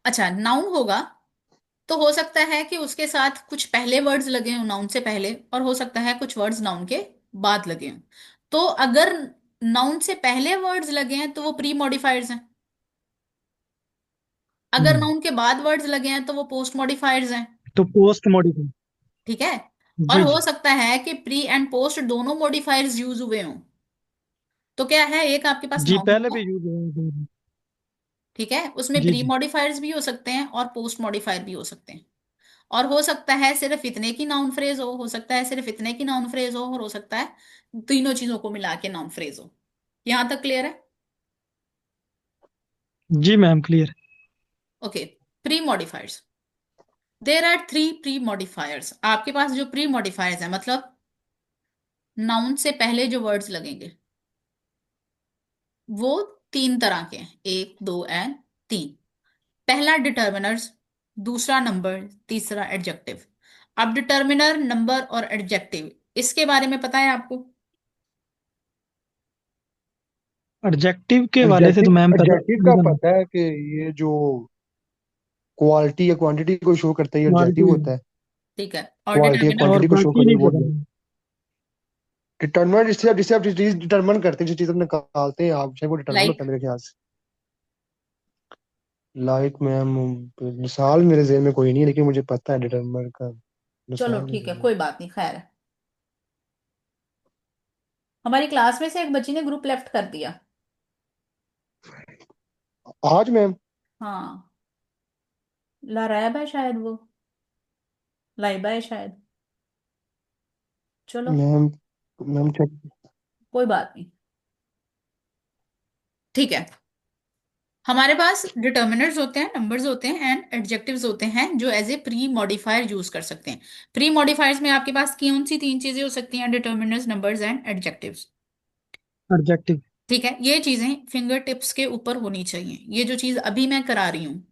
अच्छा, नाउन होगा तो हो सकता है कि उसके साथ कुछ पहले वर्ड्स लगे हों नाउन से पहले, और हो सकता है कुछ वर्ड्स नाउन के बाद लगे हों। तो अगर नाउन से पहले वर्ड्स लगे हैं तो वो प्री मॉडिफायर्स हैं। अगर हम्म। नाउन के बाद वर्ड्स लगे हैं तो वो पोस्ट मॉडिफायर्स हैं। तो पोस्ट मॉडिफाई। ठीक है। और जी हो जी। सकता है कि प्री एंड पोस्ट दोनों मॉडिफायर्स यूज हुए हों। तो क्या है, एक आपके पास जी नाउन पहले होगा। भी यूज हुआ है। ठीक है, उसमें जी प्री जी। मॉडिफायर्स भी हो सकते हैं और पोस्ट मॉडिफायर भी हो सकते हैं। और हो सकता है सिर्फ इतने की नाउन फ्रेज हो सकता है सिर्फ इतने की नाउन फ्रेज और हो सकता है तीनों चीजों को मिला के नाउन फ्रेज हो। यहां तक क्लियर है? जी ma'am clear. Okay. Pre modifiers. There are three pre modifiers. आपके पास जो प्री मॉडिफायर्स है मतलब नाउन से पहले जो वर्ड्स लगेंगे वो तीन तरह के हैं, एक दो एंड तीन। पहला डिटर्मिनर्स, दूसरा नंबर, तीसरा एडजेक्टिव। अब डिटर्मिनर, नंबर और एडजेक्टिव, इसके बारे में पता है आपको? एडजेक्टिव के वाले से एडजेक्टिव तो मैम पता एडजेक्टिव का पता नहीं। पता है कि ये जो क्वालिटी या क्वांटिटी को शो करता है ये एडजेक्टिव क्वालिटी होता है। ठीक है, और क्वालिटी या डिटर्मिनर? और क्वांटिटी को शो बाकी करे नहीं वो पता मैम। डिटरमिनेंट जिससे जिससे आप चीज डिटरमिन करते हैं जिस चीज आप निकालते हैं आप चाहे वो डिटरमिन लाइक? होता है मेरे ख्याल से। लाइक मैम, मिसाल मेरे ज़हन में कोई नहीं है लेकिन मुझे पता है डिटरमिन का चलो मिसाल ठीक है, है। कोई बात नहीं, खैर है। हमारी क्लास में से एक बच्ची ने ग्रुप लेफ्ट कर दिया। आज मैम। हाँ, लारायब है शायद वो, लाइबा है शायद। चलो, मैम मैम चेक। कोई बात नहीं। ठीक है। हमारे पास डिटर्मिनर्स होते हैं, नंबर्स होते हैं एंड एडजेक्टिव्स होते हैं जो as a pre modifier use कर सकते हैं। प्री मॉडिफायर्स में आपके पास कौन सी तीन चीजें हो सकती हैं? Determiners, numbers and adjectives. Adjective. ठीक है, ये चीजें फिंगर टिप्स के ऊपर होनी चाहिए। ये जो चीज अभी मैं करा रही हूँ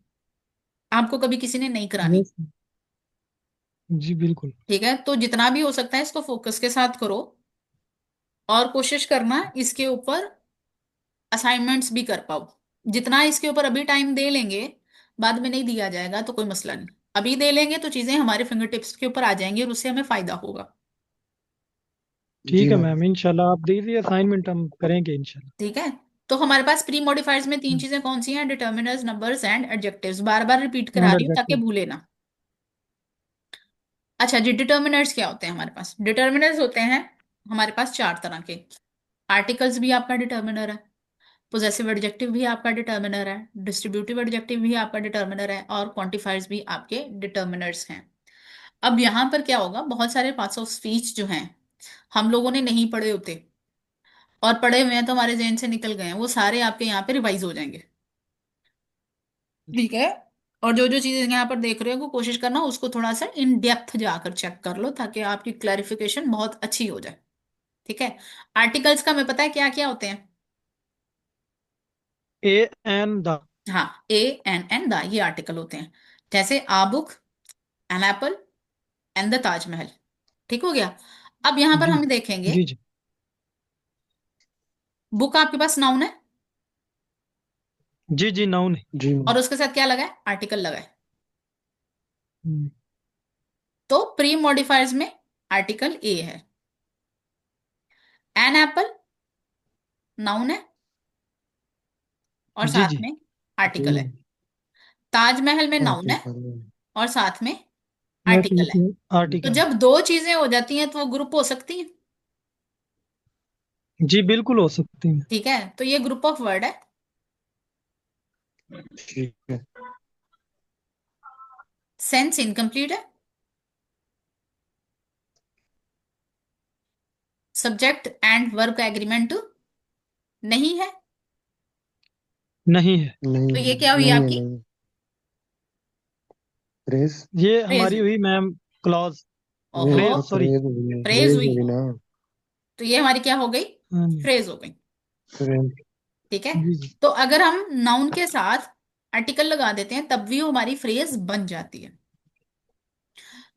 आपको कभी किसी ने नहीं करानी। यस। जी बिल्कुल। ठीक है, तो जितना भी हो सकता है इसको फोकस के साथ करो और कोशिश करना इसके ऊपर असाइनमेंट्स भी कर पाओ। जितना इसके ऊपर अभी टाइम दे लेंगे, बाद में नहीं दिया जाएगा तो कोई मसला नहीं। अभी दे लेंगे तो चीजें हमारे फिंगर टिप्स के ऊपर आ जाएंगी और उससे हमें फायदा होगा। जी ठीक है मैम। मैम, इंशाल्लाह आप दीजिए असाइनमेंट, हम करेंगे इंशाल्लाह। ठीक है। तो हमारे पास प्री मॉडिफायर्स में तीन चीजें कौन सी हैं? Determiners, numbers and adjectives. Bar bar repeat करा एंड रही हूँ ताकि एडजेक्टिव। भूले ना। अच्छा जी, डिटर्मिनर्स क्या होते हैं? हमारे पास डिटर्मिनर्स होते हैं हमारे पास चार तरह के। आर्टिकल्स भी आपका डिटर्मिनर है, पोजेसिव एडजेक्टिव भी आपका डिटर्मिनर है, डिस्ट्रीब्यूटिव एडजेक्टिव भी आपका डिटर्मिनर है, और क्वांटिफायर्स भी आपके डिटर्मिनर्स हैं। अब यहाँ पर क्या होगा, बहुत सारे पार्ट्स ऑफ स्पीच जो हैं हम लोगों ने नहीं पढ़े होते, और पढ़े हुए हैं तो हमारे जहन से निकल गए हैं, वो सारे आपके यहाँ पे रिवाइज हो जाएंगे। ठीक है। और जो जो चीजें यहाँ पर देख रहे हो को कोशिश करना उसको थोड़ा सा इन डेप्थ जाकर चेक कर लो ताकि आपकी क्लैरिफिकेशन बहुत अच्छी हो जाए। ठीक है। आर्टिकल्स का हमें पता है क्या क्या होते हैं। A an the. हाँ, ए एन द, ये आर्टिकल होते हैं। जैसे a book, an apple, and the Taj Mahal. ठीक हो गया। अब यहां पर जी हम देखेंगे, जी जी। बुक आपके पास नाउन है जी जी नाउन है। और उसके साथ क्या लगा है? आर्टिकल लगा है। हम्म। तो प्री मॉडिफायर्स में आर्टिकल ए है। एन एप्पल नाउन है और जी साथ जी। में जी आर्टिकल है। मैम। ताजमहल में नाउन है आर्टिकल। और साथ में मैं आर्टिकल है। तो आर्टिकल। जब दो चीजें हो जाती हैं तो वो ग्रुप हो सकती हैं। जी बिल्कुल हो सकती है। ठीक है, तो ये ग्रुप ऑफ वर्ड है। ठीक है। सेंस इनकम्प्लीट है। सब्जेक्ट एंड वर्ब का एग्रीमेंट नहीं है। नहीं है। नहीं तो ये है क्या हुई नहीं है आपकी? नहीं। फ्रेज। ये फ्रेज हमारी हुई। हुई मैम क्लॉज। ओहो, फ्रेज सॉरी। फ्रेज होगी ना, फ्रेज फ्रेज हुई। होगी ना। तो ये हमारी क्या हो गई? हाँ। फ्रेज हो गई। फ्रेज। ठीक है। जी जी। तो अगर हम नाउन के साथ आर्टिकल लगा देते हैं तब भी वो हमारी फ्रेज बन जाती है।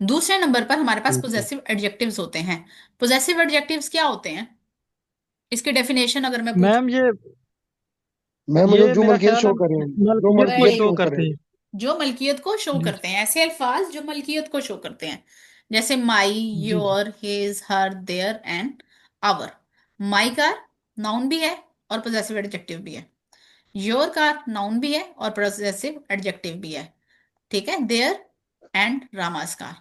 दूसरे नंबर पर हमारे पास ठीक है पोजेसिव एडजेक्टिव्स होते हैं। पोजेसिव एडजेक्टिव्स क्या होते हैं? इसकी डेफिनेशन अगर मैं पूछूं। मैम ये मैम, जो ये जो मेरा मलकियत ख्याल है शो करें। जो मलकियत को मलकियत वेरी शो शो गुड, करें। करते हैं। जो मलकियत को शो जी करते हैं, ऐसे अल्फाज जो मलकियत को शो करते हैं, जैसे माई, जी जी your, his, her, their and our. My का नाउन भी है और पोजेसिव एडजेक्टिव भी है। योर का नाउन भी है और पोजेसिव एडजेक्टिव भी है। ठीक है, देयर एंड रामास का।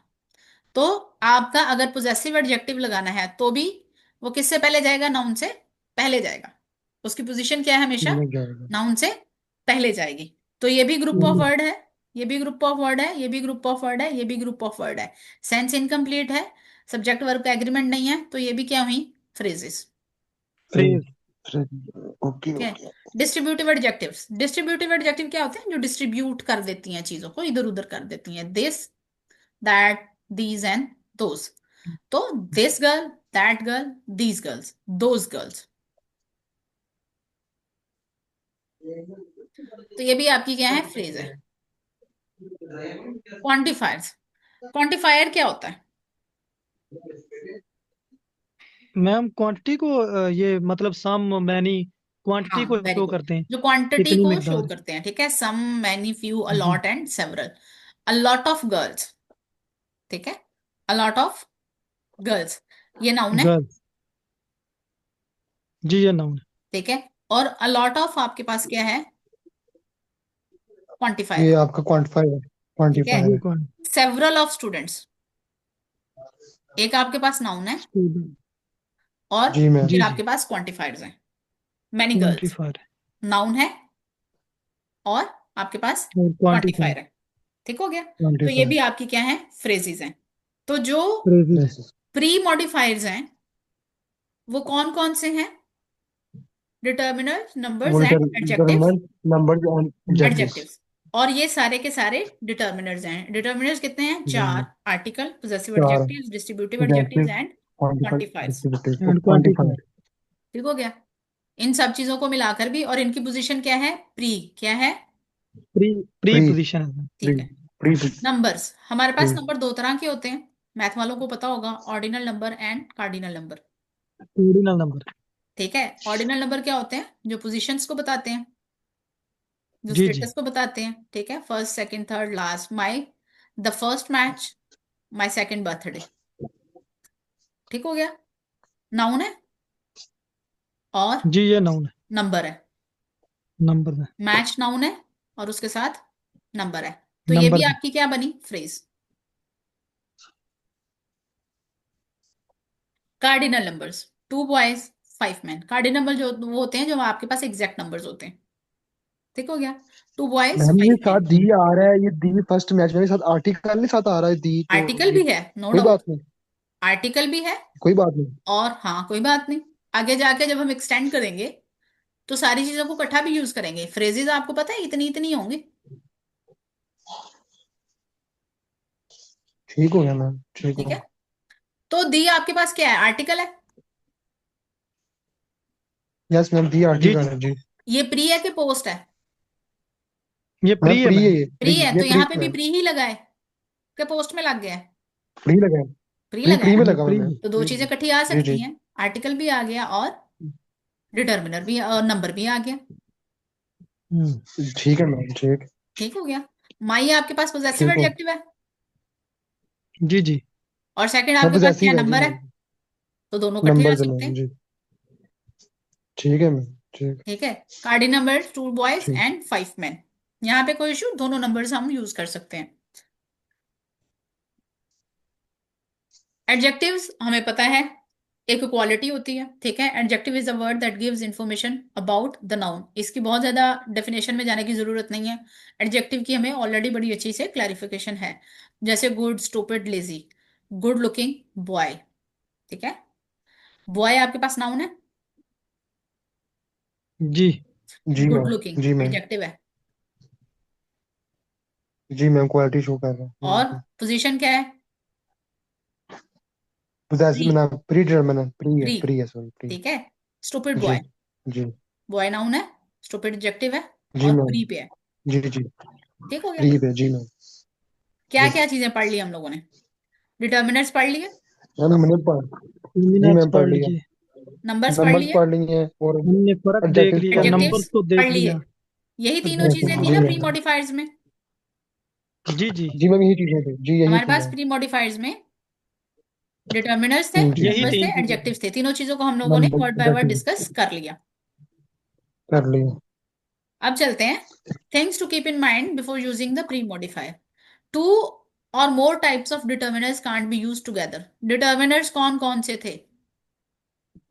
तो आपका अगर पोजेसिव एडजेक्टिव लगाना है तो भी वो किससे पहले जाएगा? नाउन से पहले जाएगा। उसकी पोजीशन क्या है? हमेशा मिल जाएगा। नाउन से पहले जाएगी। तो ये भी ग्रुप ऑफ हम्म, वर्ड है, ये भी ग्रुप ऑफ वर्ड है, ये भी ग्रुप ऑफ वर्ड है, ये भी ग्रुप ऑफ वर्ड है। सेंस इनकम्प्लीट है, सब्जेक्ट वर्ब का एग्रीमेंट नहीं है, तो ये भी क्या हुई? फ्रेजेस। फ्रेज। फ्रेज। ओके ठीक है। Okay. Distributive adjectives, distributive adjective क्या होते हैं? जो डिस्ट्रीब्यूट कर देती हैं चीजों को, इधर उधर कर देती हैं। This, that, these and those. तो this girl, that girl, these girls, those girls. तो ये भी आपकी क्या है? फ्रेज है। क्वांटिफायर्स, क्वांटिफायर क्या होता है? मैम क्वांटिटी को ये मतलब सम मैनी क्वांटिटी हाँ, को वेरी शो गुड। करते हैं। जो क्वांटिटी कितनी को शो मिकदार। करते हैं, ठीक है। सम, मैनी, फ्यू, जी। A lot and several. A lot of girls, ठीक है। अ लॉट ऑफ गर्ल्स, ये नाउन है। गर्ल्स। जी ये नाउन है। ठीक है। और अ लॉट ऑफ आपके पास क्या है? क्वांटिफायर ये है। आपका क्वांटिफायर है, ठीक है। क्वांटिफायर ये है। कौन? सेवरल ऑफ स्टूडेंट्स, एक आपके पास नाउन है स्टूडेंट। और जी मैम। फिर जी जी। आपके पास क्वांटिफायर्स हैं। मैनी गर्ल्स, क्वांटिफायर नाउन है और आपके पास और क्वांटिफायर। क्वांटिफायर है। ठीक हो गया। तो ये क्वांटिफायर। भी आपकी क्या है? फ्रेजेस हैं। तो जो फ्रेजेस। यस। प्री मॉडिफायर्स हैं वो कौन कौन से हैं? डिटर्मिनर, वो numbers and adjectives. Determinant, numbers and adjectives. Adjectives. और ये सारे के सारे डिटर्मिनर्स हैं। डिटर्मिनर्स कितने हैं? चार। आर्टिकल, पोजेसिव चार। Adjectives, distributive adjectives adjective, and quantify, quantifiers. Distributive, and quantifier. Quantifier. ठीक हो गया। इन सब चीजों को मिलाकर भी, और इनकी पोजीशन क्या है? प्री, क्या है? प्री प्री प्री पोजीशन है। प्री ठीक है। प्री नंबर्स, हमारे प्री पास नंबर दो तरह के होते हैं, मैथ वालों को पता होगा। Ordinal number and cardinal number. Ordinal number. ठीक है। ऑर्डिनल नंबर क्या होते हैं? जो पोजीशंस को बताते हैं, जो जी जी। स्टेटस को बताते हैं। ठीक है, first, second, third, last. My the first match, my second birthday. ठीक हो गया। नाउन है और जी ये नाउन है। नंबर है। नंबर में। मैच नाउन है और उसके साथ नंबर है। तो ये भी नंबर में। आपकी क्या बनी? Phrase. Cardinal numbers, two boys, five man. Cardinal number जो वो होते हैं जो आपके पास एग्जैक्ट नंबर्स होते हैं। ठीक हो गया। टू बॉयज, मैम, ये फाइव साथ मैन। दी आ रहा है, ये दी फर्स्ट मैच में साथ आर्टिकल नहीं साथ आ रहा है, दी तो आर्टिकल ये भी है, नो कोई डाउट। बात नहीं। आर्टिकल भी है। कोई बात नहीं। और हाँ, कोई बात नहीं। आगे जाके जब हम एक्सटेंड करेंगे तो सारी चीजों को इकट्ठा भी यूज करेंगे। फ्रेजेस आपको पता है इतनी इतनी होंगी। ठीक हो गया मैम, ठीक ठीक हो है। गया। तो दी आपके पास क्या है? आर्टिकल है। यस मैम, दी जी आर्टिकल जी। है जी। ये प्री है कि पोस्ट है? ये मैम प्री है प्री है, मैम। ये प्री, प्री है, ये तो प्री यहाँ पे भी मैम। प्री ही लगा है कि पोस्ट में लग गया है? प्री लगा है। प्री प्री लगा है प्री में ना। लगा हुआ है प्री। मैम, तो दो प्री चीजें में। इकट्ठी आ जी सकती जी। हैं। आर्टिकल भी आ गया और डिटर्मिनर भी और नंबर भी आ गया। हम्म। ठीक है मैम, ठीक। ठीक हो गया। माई आपके पास पोजेसिव ठीक हो। एडजेक्टिव है जी जी। और सेकंड सब आपके पास क्या है? पॉजेसिव है जी नंबर है। मैम। तो दोनों इकट्ठे आ नंबर है सकते मैम हैं। जी। ठीक है मैम, ठीक। ठीक है। कार्डिनल नंबर, टू बॉयज ठीक। And five man. यहाँ पे कोई इशू, दोनों नंबर्स हम यूज कर सकते हैं। एडजेक्टिव्स हमें पता है, एक क्वालिटी होती है। ठीक है। Adjective is a word that gives information about the noun. इसकी बहुत ज्यादा डेफिनेशन में जाने की जरूरत नहीं है। एडजेक्टिव की हमें ऑलरेडी बड़ी अच्छी से क्लैरिफिकेशन है। जैसे good, stupid, lazy. Good looking boy. ठीक है। बॉय आपके पास नाउन है। जी जी गुड मैम। लुकिंग जी मैम। एडजेक्टिव है। जी मैम, क्वालिटी शो कर रहा है और बिल्कुल। पोजीशन क्या है? Possessive pre. ना, प्री डिटरमिनेंट, प्री है, प्री। प्री है, सॉरी, प्री। ठीक है। स्टूपिड जी। बॉय, जी। बॉय नाउन है, स्टूपिड एडजेक्टिव है जी और मैम। प्री पे है। जी जी। ठीक हो गया। प्री पे, जी मैम। क्या जी क्या चीजें पढ़ ली हम लोगों ने? डिटर्मिनर्स पढ़ लिए, मैम, हमने पढ़, जी क्रिमिनल्स मैम पढ़ पढ़ लिया। लीजिए। नंबर्स पढ़ नंबर्स लिए, पढ़ लिए और हमने फर्क देख एडजेक्टिव लिया, पढ़ लिए। नंबर एडजेक्टिव्स को पढ़ देख लिए। लिया। यही तीनों चीजें थी जी ना प्री मैम। मॉडिफायर्स में। जी जी जी मैम, यही चीजें थी जी, यही हमारे थी पास मैम। प्री मॉडिफायर्स में डिटर्मिनर्स थे, जी यही नंबर्स थे, तीन चीजें एडजेक्टिव्स थे। तीनों चीजों को हम लोगों ने number word by word adjective discuss कर लिया। कर लिया। अब चलते हैं, things to keep in mind before using the pre modifier. Two or more types of determiners can't be use together. Determiners कौन कौन से थे,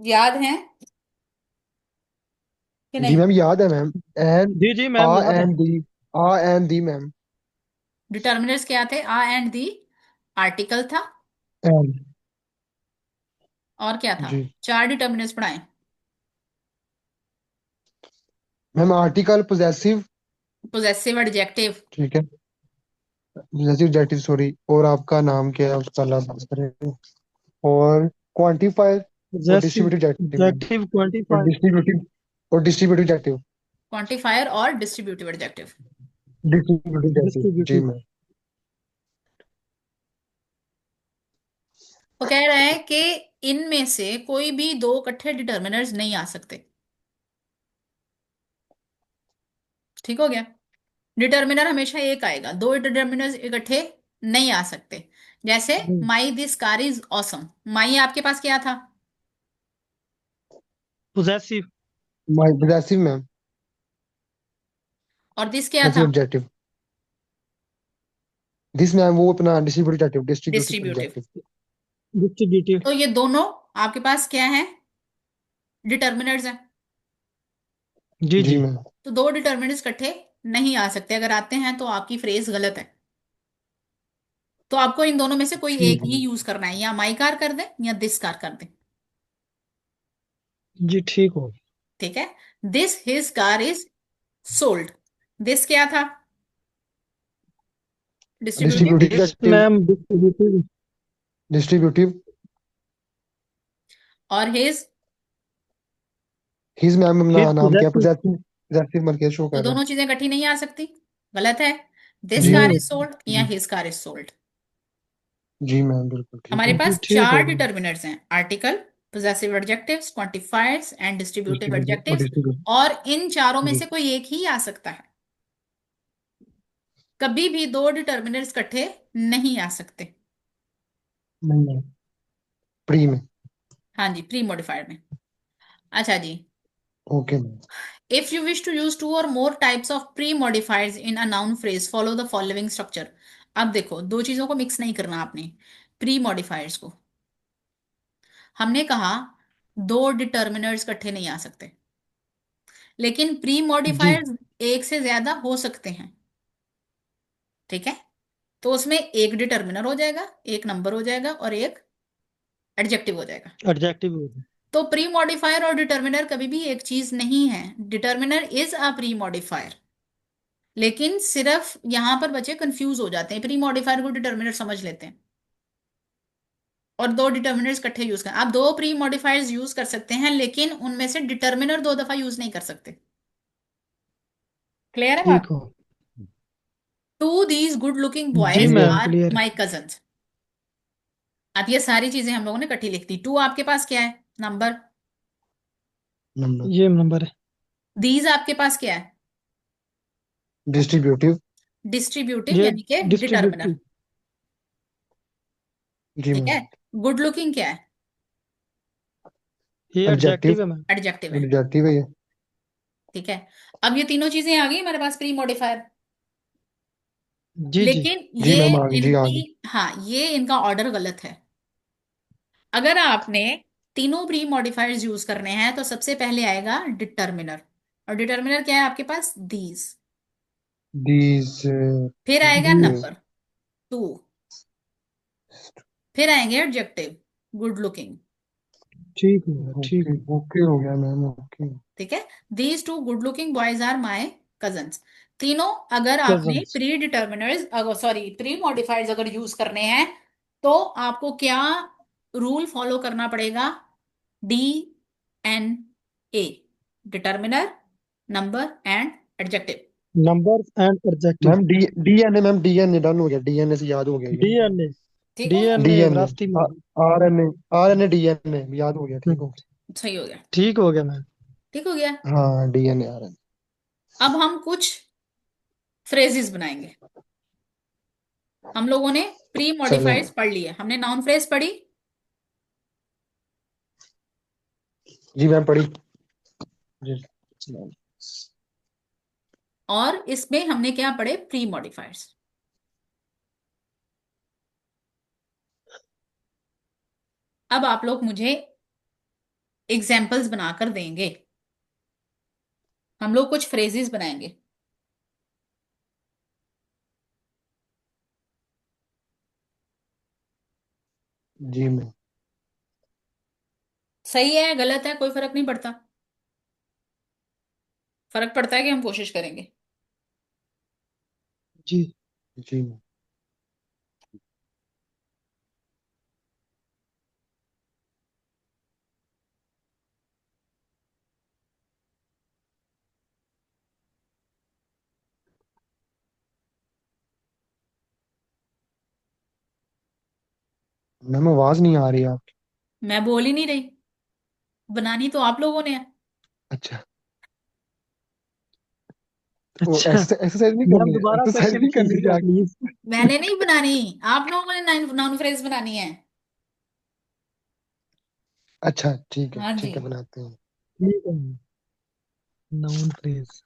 याद हैं कि जी नहीं? मैम, याद है मैम। एन, जी जी आ मैम याद है। And the, a and the ma'am. Determiners क्या थे? आ एंड दी, आर्टिकल था, एंड। और क्या था? जी चार डिटर्मिनर्स पढ़ाए। Ma'am, article, possessive, possessive adjective, ठीक है, पोजेसिव एडजेक्टिव सॉरी, और आपका नाम क्या है उसका, अल्लाह बात करें, और क्वांटिफायर, और possessive distributive adjective ma'am, adjective और क्वांटिफायर। डिस्ट्रीब्यूटिव, और डिस्ट्रीब्यूटिव एडजेक्टिव, क्वांटिफायर और डिस्ट्रीब्यूटिव एडजेक्टिव। डिस्ट्रीब्यूटिव एडजेक्टिव जी डिस्ट्रीब्यूटिव। मैम। वो कह रहे हैं कि इनमें से कोई भी दो इकट्ठे डिटर्मिनर्स नहीं आ सकते। ठीक हो गया? डिटर्मिनर हमेशा एक आएगा, दो डिटर्मिनर्स इकट्ठे नहीं आ सकते। जैसे my this car is awesome, my आपके पास क्या था? पॉजेसिव। माय पोजेसिव मैम, और दिस क्या पोजेसिव था? एडजेक्टिव। दिस मैम वो अपना distributive adjective, distributive distributive. Adjective. Distributive. तो ये दोनों आपके पास क्या है? डिटर्मिनर्स हैं। जी जी जी मैम। तो दो डिटर्मिनर्स इकट्ठे नहीं आ सकते, अगर आते हैं तो आपकी फ्रेज गलत है। तो आपको इन दोनों में से कोई एक ठीक ही है यूज करना है, या माई कार कर दें या दिस कार कर दें। जी ठीक हो। ठीक है? This his car is sold, this क्या था? Distributive. Distributive this adjective, ma'am distributive. Distributive. और हिज, हिज मैम अपना हिज नाम क्या है, पॉजेसिव। पोजेसिव, पोजेसिव मत के शो तो कर रहा दोनों चीजें इकट्ठी नहीं आ सकती, गलत है। है। दिस जी कार नहीं इज सोल्ड या जी हिज कार इज सोल्ड। जी मैम, बिल्कुल ठीक हमारे है। जी पास ठीक चार हो गया। डिटर्मिनर्स हैं, article, possessive adjectives, quantifiers and distributive distributive और एडजेक्टिव्स। डिस्ट्रीब्यूटिव। और इन चारों में जी से कोई एक ही आ सकता है। कभी भी दो डिटर्मिनर्स इकट्ठे नहीं आ सकते। नहीं मैम, प्री में। हाँ जी, प्री मॉडिफायर में। अच्छा जी, okay ma'am. If you wish to use two or more types of pre modifiers in a noun phrase follow the following structure. अब देखो, दो चीजों को मिक्स नहीं करना आपने। प्री मॉडिफायर्स को हमने कहा दो डिटर्मिनर्स इकट्ठे नहीं आ सकते, लेकिन प्री जी मॉडिफायर्स एक से ज्यादा हो सकते हैं। ठीक है? तो उसमें एक डिटर्मिनर हो जाएगा, एक नंबर हो जाएगा, और एक एडजेक्टिव हो जाएगा। एडजेक्टिव। तो प्री मॉडिफायर और डिटर्मिनर कभी भी एक चीज नहीं है। Determiner is a pre modifier, लेकिन सिर्फ यहां पर बच्चे कंफ्यूज हो जाते हैं, प्री मॉडिफायर को डिटर्मिनर समझ लेते हैं और दो डिटर्मिनर्स इकट्ठे यूज कर। आप दो प्री मॉडिफायर्स यूज कर सकते हैं, लेकिन उनमें से डिटर्मिनर दो दफा यूज नहीं कर सकते। क्लियर है ठीक बात? हो। टू दीज गुड लुकिंग जी boys ma'am clear. Are clear है। My cousins. अब ये सारी चीजें हम लोगों ने इकट्ठी लिख दी। टू आपके पास क्या है? नंबर। नंबर। ये नंबर है। दीज आपके पास क्या है? डिस्ट्रीब्यूटिव। डिस्ट्रीब्यूटिव ये यानी कि डिटर्मिनर। डिस्ट्रीब्यूटिव। जी ठीक है? मैम। गुड लुकिंग क्या है? ये एडजेक्टिव, एडजेक्टिव है मैम। एडजेक्टिव है। एडजेक्टिव है ये। ठीक है? अब ये तीनों चीजें आ गई हमारे पास प्री मॉडिफायर। जी जी लेकिन जी ये मैम, आ गई जी, आ इनकी, गई। हाँ, ये इनका ऑर्डर गलत है। अगर आपने तीनों प्री मॉडिफायर्स यूज करने हैं तो सबसे पहले आएगा डिटर्मिनर। और डिटर्मिनर क्या है आपके पास? दीज। दीज। फिर आएगा दीज। Number, to. फिर आएंगे एडजेक्टिव, गुड लुकिंग। ठीक हो गया। ठीक ओके हो। ओके हो गया मैम, ओके। ठीक है? These two good looking boys are my cousins. तीनों, अगर आपने cousins. Pre determiners, sorry, pre modifiers अगर यूज करने हैं, तो आपको क्या रूल फॉलो करना पड़ेगा? DNA, determiner, number and adjective. Number and adjective. Ma'am D, DNA ma'am, DNA done हो गया, डीएनए से याद हो गया ये। डीएनए। ठीक हो गया? डीएनए डीएनए, विरासती में। आरएनए, आरएनए डीएनए याद हो गया, ठीक हो। सही हो गया। ठीक हो गया मैम। ठीक हो गया। हाँ, डीएनए आरएनए। अब हम कुछ फ्रेजेस बनाएंगे। हम लोगों ने प्री चलें। मॉडिफाइड्स पढ़ लिए, हमने नाउन फ्रेज पढ़ी जी मैम पढ़ी। जी। और इसमें हमने क्या पढ़े, प्री मॉडिफायर्स। अब आप लोग मुझे एग्जाम्पल्स बनाकर देंगे, हम लोग कुछ फ्रेजेस बनाएंगे। जी मैम। सही है गलत है कोई फर्क नहीं पड़ता, फर्क पड़ता है कि हम कोशिश करेंगे। जी। जी मैम। मैम आवाज नहीं आ रही आपकी। मैं बोल ही नहीं रही, बनानी तो आप लोगों ने है। अच्छा। वो अच्छा एक्सरसाइज नहीं मैम करनी है, दोबारा एक्सरसाइज क्वेश्चन नहीं करनी कीजिएगा जाके। प्लीज। मैंने नहीं बनानी, आप लोगों ने नाउन फ्रेज बनानी है। अच्छा हाँ जी। ठीक है बनाते हैं। ठीक है। Noun phrase.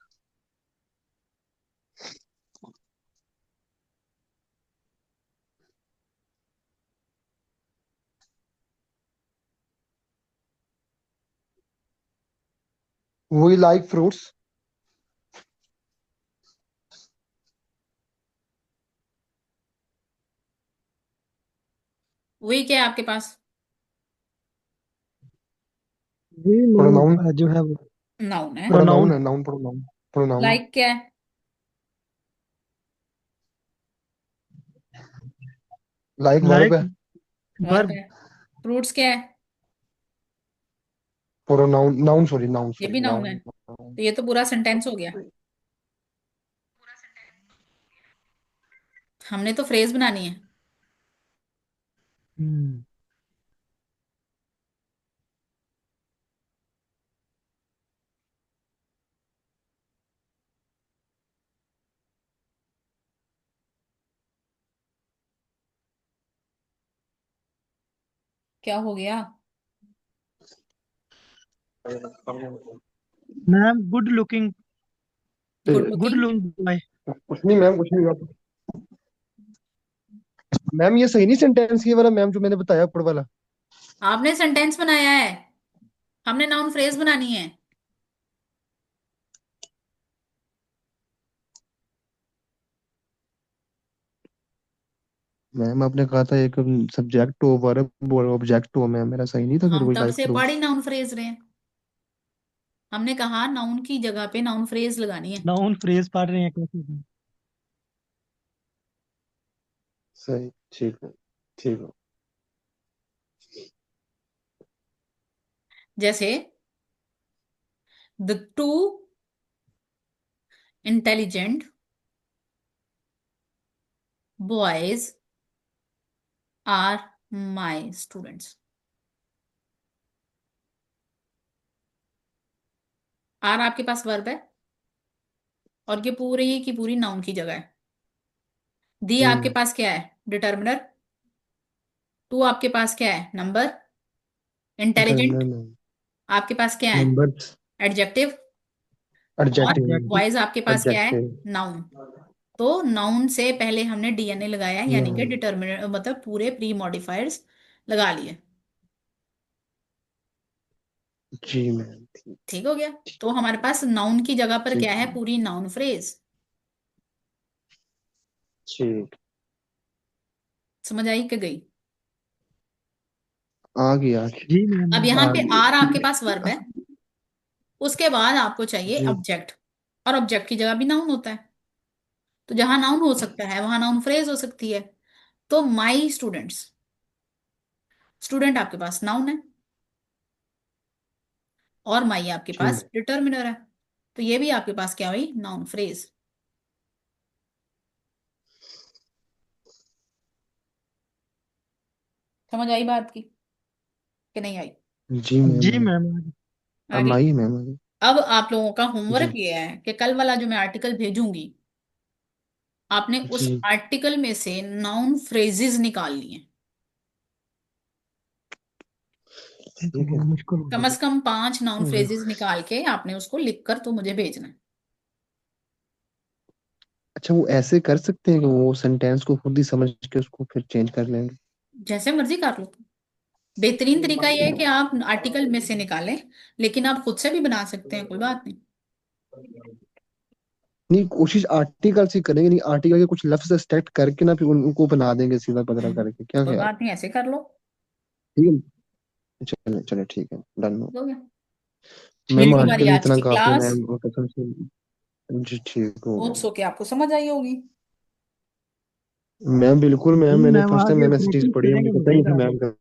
We like fruits. वही क्या है आपके पास, जी प्रोनाउन। मैम जो है वो नाउन है। Pronoun pronoun. है, नाउन प्रोनाउन। प्रोनाउन। लाइक क्या है, लाइक वर्ब लाइक है। Verb verb. है। फ्रूट्स क्या है, प्रोनाउन, नाउन सॉरी, नाउन ये सॉरी, भी नाउन है। नाउन। तो ये तो पूरा सेंटेंस हो गया, हमने तो फ्रेज बनानी है। हम्म। क्या हो गया, ma'am good looking. Good good looking. Looking boy. कुछ नहीं मैम, कुछ नहीं मैम। मैम ये सही नहीं सेंटेंस ये वाला मैम जो मैंने बताया ऊपर वाला। आपने सेंटेंस बनाया है, हमने नाउन फ्रेज बनानी है। मैम आपने कहा था एक सब्जेक्ट हो, वर्ब और ऑब्जेक्ट हो, मैम मेरा सही नहीं था फिर, हम वही तब लाइक से पढ़ ही फ्रूट्स। नाउन फ्रेज रहे हैं, हमने कहा नाउन की जगह पे नाउन फ्रेज लगानी है। नाउन फ्रेज पढ़ रहे हैं कैसे। सही। ठीक है। ठीक है। जैसे the two intelligent boys are my students. आर आपके पास वर्ब है और ये पूरी की पूरी नाउन की जगह है। दी आपके हम्म। पास क्या है, डिटर्मिनर। टू आपके पास क्या है, नंबर। Intelligent determiner ma'am. आपके पास क्या है, नंबर्स। एडजेक्टिव। और एडजेक्टिव। एडजेक्टिव। वॉइस आपके पास क्या है, एडजेक्टिव। नाउन। तो नाउन से पहले हमने डीएनए लगाया, यानी कि नाउन। डिटर्मिनर मतलब पूरे प्री मॉडिफायर्स लगा लिए। जी मैम। ठीक हो गया। तो हमारे पास नाउन की जगह पर क्या ठीक। है, पूरी नाउन फ्रेज। ठीक। समझ आई कि गई। आ गया, आ गया। जी मैम। अब यहाँ आ पे आर आपके पास वर्ब गया। है, उसके बाद आपको चाहिए जी। ऑब्जेक्ट। और ऑब्जेक्ट की जगह भी नाउन होता है, तो जहां नाउन हो सकता है वहां नाउन फ्रेज हो सकती है। तो माई स्टूडेंट्स, स्टूडेंट आपके पास नाउन है और माई आपके जी पास मैम। डिटर्मिनर है। तो ये भी आपके पास क्या हुई, नाउन फ्रेज। समझ आई बात की कि नहीं आई, जी मैम। जी मैम। आ अब गई। आई मैम, आई। अब आप लोगों का होमवर्क जी। ये है कि कल वाला जो मैं आर्टिकल भेजूंगी आपने उस जी आर्टिकल में से नाउन फ्रेजेस निकाल लिए। ये तो ठीक है। बड़ा मुश्किल हो कम गया। से कम 5 नाउन हम्म, फ्रेजेस निकाल के आपने उसको लिख कर तो मुझे भेजना है। अच्छा वो ऐसे कर सकते हैं कि वो सेंटेंस को खुद ही समझ के उसको फिर चेंज कर लेंगे? जैसे मर्जी कर लो। बेहतरीन तरीका ये है कि आप आर्टिकल में से निकालें, लेकिन आप खुद से भी बना सकते हैं, कोई बात नहीं। नहीं, कोशिश आर्टिकल से करेंगे, नहीं आर्टिकल के कुछ लफ्ज सेलेक्ट करके ना फिर उनको बना देंगे सीधा पतला करके, क्या कोई ख्याल? बात नहीं, ऐसे कर लो। ठीक है, चले चले ठीक है, डन। हो गया। मैम मेरी हमारी आर्टिकल आज इतना की काफी है क्लास मैम, और कसम से। जी ठीक हो होप्स गया। हो के आपको समझ आई होगी। मैम बिल्कुल मैम, नहीं मैंने मैम, फर्स्ट टाइम आगे मैम ऐसी चीज प्रैक्टिस पढ़ी है, करेंगे मुझे तो पता ही सही नहीं थी रहेगा। मैम